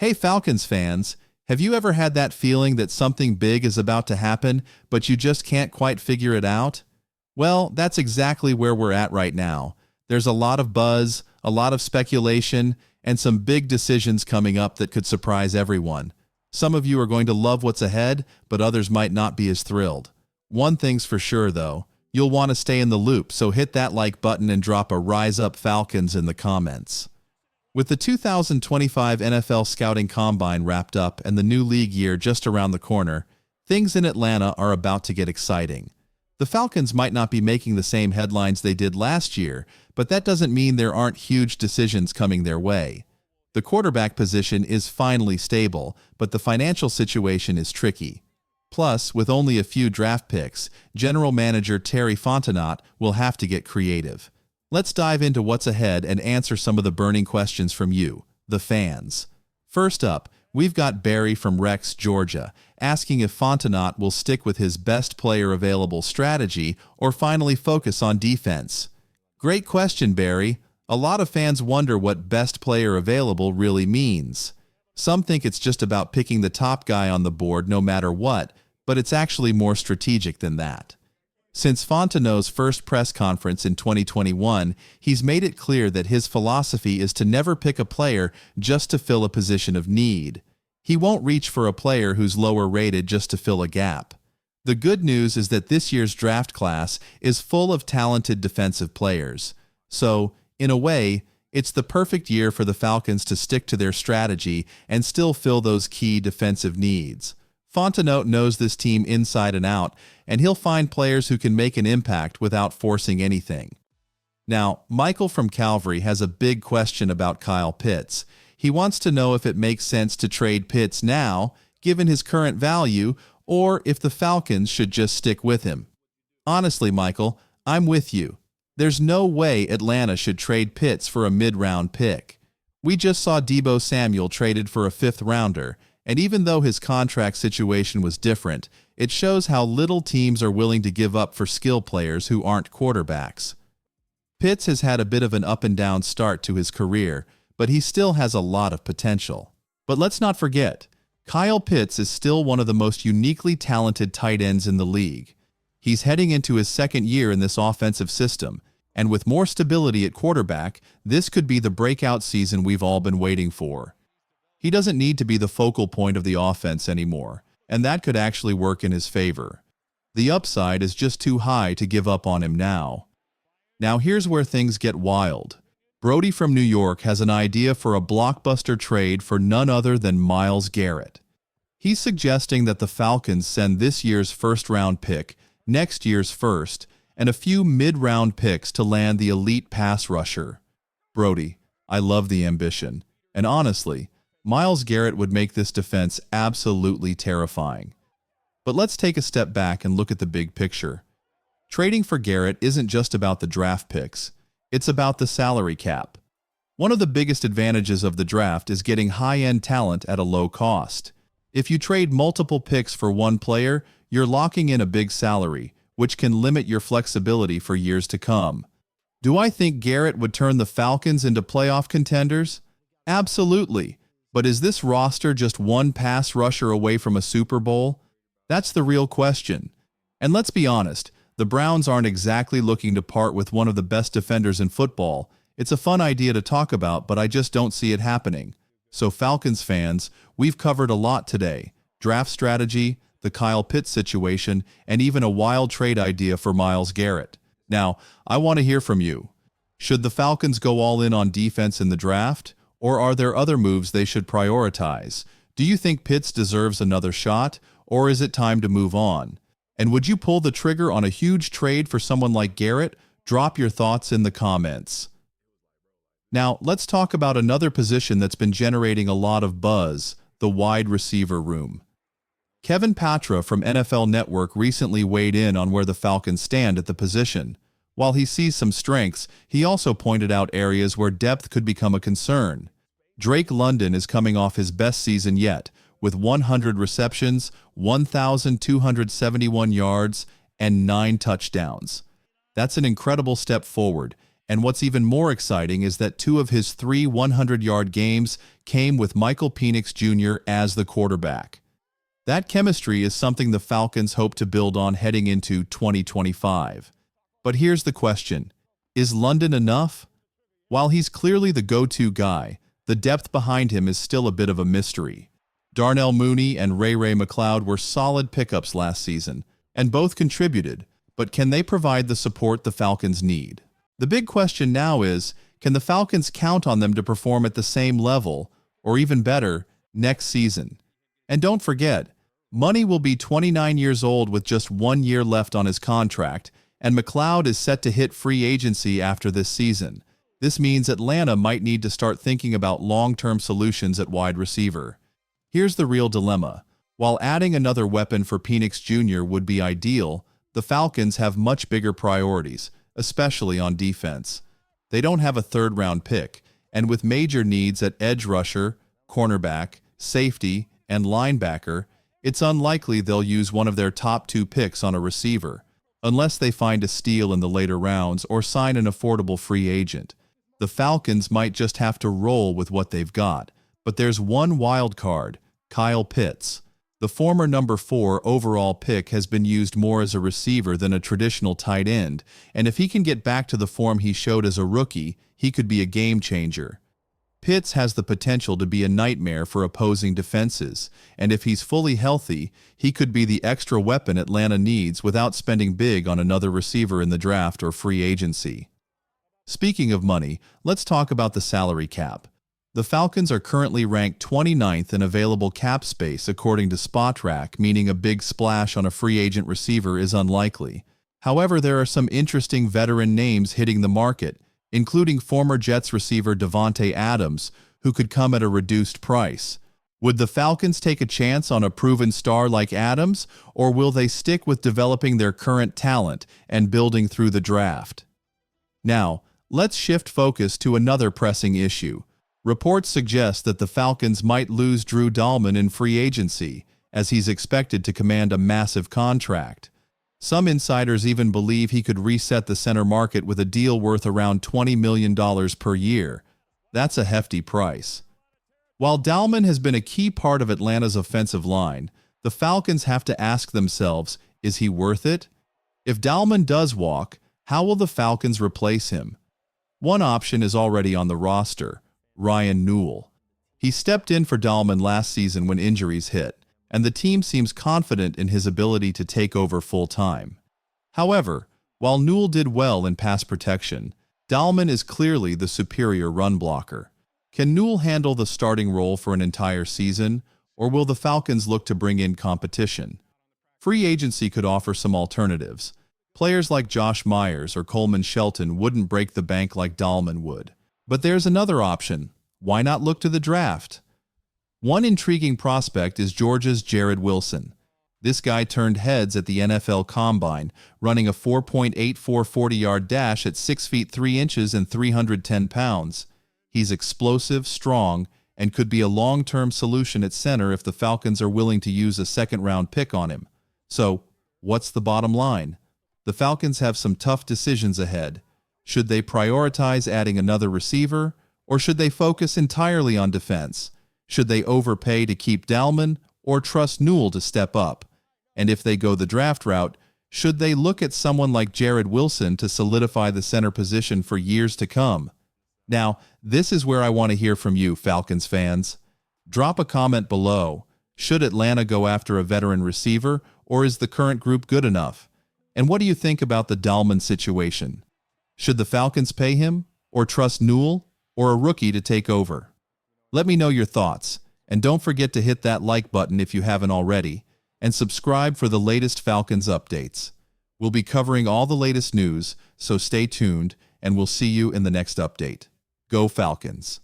Hey Falcons fans, have you ever had that feeling that something big is about to happen, but you just can't quite figure it out? Well, that's exactly where we're at right now. There's a lot of buzz, a lot of speculation, and some big decisions coming up that could surprise everyone. Some of you are going to love what's ahead, but others might not be as thrilled. One thing's for sure, though. You'll want to stay in the loop, so hit that like button and drop a Rise Up Falcons in the comments. With the 2025 NFL Scouting Combine wrapped up and the new league year just around the corner, things in Atlanta are about to get exciting. The Falcons might not be making the same headlines they did last year, but that doesn't mean there aren't huge decisions coming their way. The quarterback position is finally stable, but the financial situation is tricky. Plus, with only a few draft picks, General Manager Terry Fontenot will have to get creative. Let's dive into what's ahead and answer some of the burning questions from you, the fans. First up, we've got Barry from Rex, Georgia, asking if Fontenot will stick with his best player available strategy or finally focus on defense. Great question, Barry. A lot of fans wonder what best player available really means. Some think it's just about picking the top guy on the board no matter what, but it's actually more strategic than that. Since Fontenot's first press conference in 2021, he's made it clear that his philosophy is to never pick a player just to fill a position of need. He won't reach for a player who's lower rated just to fill a gap. The good news is that this year's draft class is full of talented defensive players. So, in a way, it's the perfect year for the Falcons to stick to their strategy and still fill those key defensive needs. Fontenot knows this team inside and out, and he'll find players who can make an impact without forcing anything. Now, Michael from Calvary has a big question about Kyle Pitts. He wants to know if it makes sense to trade Pitts now, given his current value, or if the Falcons should just stick with him. Honestly, Michael, I'm with you. There's no way Atlanta should trade Pitts for a mid-round pick. We just saw Deebo Samuel traded for a fifth-rounder, and even though his contract situation was different, it shows how little teams are willing to give up for skill players who aren't quarterbacks. Pitts has had a bit of an up-and-down start to his career, but he still has a lot of potential. But let's not forget, Kyle Pitts is still one of the most uniquely talented tight ends in the league. He's heading into his second year in this offensive system, and with more stability at quarterback, this could be the breakout season we've all been waiting for. He doesn't need to be the focal point of the offense anymore, and that could actually work in his favor. The upside is just too high to give up on him now. Now here's where things get wild. Brody from New York has an idea for a blockbuster trade for none other than Myles Garrett. He's suggesting that the Falcons send this year's first-round pick, next year's first, and a few mid-round picks to land the elite pass rusher. Brody, I love the ambition, and honestly, Myles Garrett would make this defense absolutely terrifying. But let's take a step back and look at the big picture. Trading for Garrett isn't just about the draft picks. It's about the salary cap. One of the biggest advantages of the draft is getting high-end talent at a low cost. If you trade multiple picks for one player, you're locking in a big salary, which can limit your flexibility for years to come. Do I think Garrett would turn the Falcons into playoff contenders? Absolutely. But is this roster just one pass rusher away from a Super Bowl? That's the real question. And let's be honest, the Browns aren't exactly looking to part with one of the best defenders in football. It's a fun idea to talk about, but I just don't see it happening. So Falcons fans, we've covered a lot today. Draft strategy, the Kyle Pitts situation, and even a wild trade idea for Myles Garrett. Now, I want to hear from you. Should the Falcons go all in on defense in the draft? Or are there other moves they should prioritize? Do you think Pitts deserves another shot, or is it time to move on? And would you pull the trigger on a huge trade for someone like Garrett? Drop your thoughts in the comments. Now, let's talk about another position that's been generating a lot of buzz, the wide receiver room. Kevin Patra from NFL Network recently weighed in on where the Falcons stand at the position. While he sees some strengths, he also pointed out areas where depth could become a concern. Drake London is coming off his best season yet, with 100 receptions, 1,271 yards, and 9 touchdowns. That's an incredible step forward, And what's even more exciting is that 2 of his 3 100-yard games came with Michael Penix Jr. as the quarterback. That chemistry is something the Falcons hope to build on heading into 2025. But here's the question: is London enough? While he's clearly the go-to guy, the depth behind him is still a bit of a mystery. Darnell Mooney and Ray McCloud were solid pickups last season, and both contributed, but can they provide the support the Falcons need? The big question now is, can the Falcons count on them to perform at the same level, or even better, next season? And don't forget, Money will be 29 years old with just 1 year left on his contract, and McCloud is set to hit free agency after this season. This means Atlanta might need to start thinking about long-term solutions at wide receiver. Here's the real dilemma. While adding another weapon for Penix Jr. would be ideal, the Falcons have much bigger priorities, especially on defense. They don't have a third-round pick, and with major needs at edge rusher, cornerback, safety, and linebacker, it's unlikely they'll use one of their top 2 picks on a receiver, unless they find a steal in the later rounds or sign an affordable free agent. The Falcons might just have to roll with what they've got. But there's one wild card: Kyle Pitts. The former number 4 overall pick has been used more as a receiver than a traditional tight end, and if he can get back to the form he showed as a rookie, he could be a game changer. Pitts has the potential to be a nightmare for opposing defenses, and if he's fully healthy, he could be the extra weapon Atlanta needs without spending big on another receiver in the draft or free agency. Speaking of money, let's talk about the salary cap. The Falcons are currently ranked 29th in available cap space according to SpotRack, meaning a big splash on a free agent receiver is unlikely. However, there are some interesting veteran names hitting the market, including former Jets receiver Davante Adams, who could come at a reduced price. Would the Falcons take a chance on a proven star like Adams, or will they stick with developing their current talent and building through the draft? Now, let's shift focus to another pressing issue. Reports suggest that the Falcons might lose Drew Dalman in free agency, as he's expected to command a massive contract. Some insiders even believe he could reset the center market with a deal worth around $20 million per year. That's a hefty price. While Dalman has been a key part of Atlanta's offensive line, the Falcons have to ask themselves, is he worth it? If Dalman does walk, how will the Falcons replace him? One option is already on the roster: Ryan Newell. He stepped in for Dalman last season when injuries hit, and the team seems confident in his ability to take over full-time. However, while Newell did well in pass protection, Dalman is clearly the superior run blocker. Can Newell handle the starting role for an entire season, or will the Falcons look to bring in competition? Free agency could offer some alternatives. Players like Josh Myers or Coleman Shelton wouldn't break the bank like Dalman would. But there's another option. Why not look to the draft? One intriguing prospect is Georgia's Jared Wilson. This guy turned heads at the NFL Combine, running a 4.84 40-yard dash at 6 feet 3 inches and 310 pounds. He's explosive, strong, and could be a long-term solution at center if the Falcons are willing to use a second-round pick on him. So, what's the bottom line? The Falcons have some tough decisions ahead. Should they prioritize adding another receiver, or should they focus entirely on defense? Should they overpay to keep Dalman, or trust Newell to step up? And if they go the draft route, should they look at someone like Jared Wilson to solidify the center position for years to come? Now, this is where I want to hear from you, Falcons fans. Drop a comment below. Should Atlanta go after a veteran receiver, or is the current group good enough? And what do you think about the Dalman situation? Should the Falcons pay him, or trust Newell, or a rookie to take over? Let me know your thoughts, and don't forget to hit that like button if you haven't already, and subscribe for the latest Falcons updates. We'll be covering all the latest news, so stay tuned, and we'll see you in the next update. Go Falcons!